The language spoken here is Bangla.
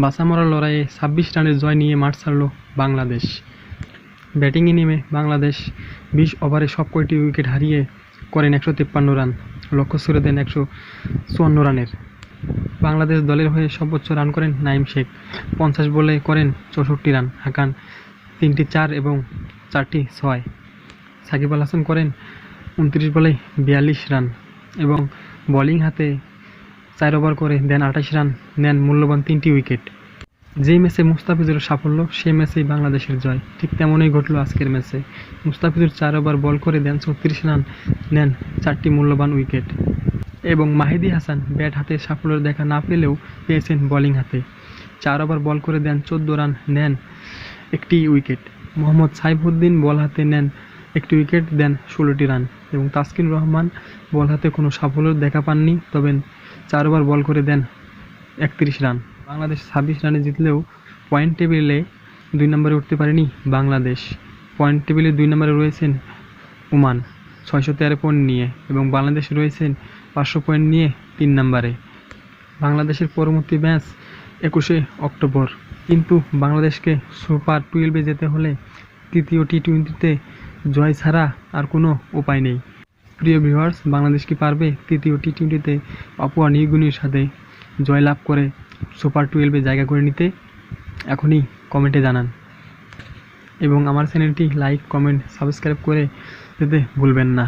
বাঁচা মরার লড়াইয়ে ২৬ রানের জয় নিয়ে মাঠ ছাড়ল বাংলাদেশ। ব্যাটিংয়ে নেমে বাংলাদেশ ২০ ওভারে সবকটি উইকেট হারিয়ে করেন ১৫৩ রান, লক্ষ্য ছুড়ে দেন ১৫৪ রানের। বাংলাদেশ দলের হয়ে সর্বোচ্চ রান করেন নাঈম শেখ, ৫০ বলে করেন ৬৪ রান, হাকান ৩টি ৪ এবং ৪টি ৬। সাকিব আল হাসান করেন ২৯ বলে ৪২ রান এবং বোলিং হাতে ৪ ওভার করে দেন ২৮ রান, নেন মূল্যবান ৩টি উইকেট। যেই ম্যাচে মুস্তাফিজের সাফল্য সেই ম্যাচেই বাংলাদেশের জয়, ঠিক তেমনই ঘটল আজকের ম্যাচে। মুস্তাফিজুর ৪ ওভার বল করে দেন ৩৬ রান, নেন ৪টি মূল্যবান উইকেট এবং মাহিদি হাসান ব্যাট হাতে সাফল্য দেখা না পেলেও পেয়েছেন বোলিং হাতে। ৪ ওভার বল করে দেন ১৪ রান, নেন একটি উইকেট। মোহাম্মদ সাইফুদ্দিন বল হাতে নেন একটি উইকেট, দেন ১৬টি রান এবং তাসকিন রহমান বল হাতে কোনো সাফল্য দেখা পাননি, তবে ৪ ওভার বল করে দেন ৩১ রান। বাংলাদেশ ২৬ রানে জিতলেও পয়েন্ট টেবিলে ২ নম্বরে উঠতে পারেনি বাংলাদেশ। পয়েন্ট টেবিলে ২ নম্বরে রয়েছেন ওমান ৬১৩ পয়েন্ট নিয়ে এবং বাংলাদেশ রয়েছেন ৫০০ পয়েন্ট নিয়ে ৩ নম্বরে। বাংলাদেশের পরবর্তী ম্যাচ ২১শে অক্টোবর, কিন্তু বাংলাদেশকে সুপার 12-এ যেতে হলে তৃতীয় টি-20তে জয় ছাড়া আর কোনো উপায় নেই। প্রিয় ভিউয়ার্স, বাংলাদেশ কি পারবে তৃতীয় টি-20তে পাপুয়া নিউ গিনির সাথে জয়লাভ করে সুপার 12-এ জায়গা করে নিতে? এখনই কমেন্টে জানান এবং আমার চ্যানেলটি লাইক, কমেন্ট, সাবস্ক্রাইব করে যেতে ভুলবেন না।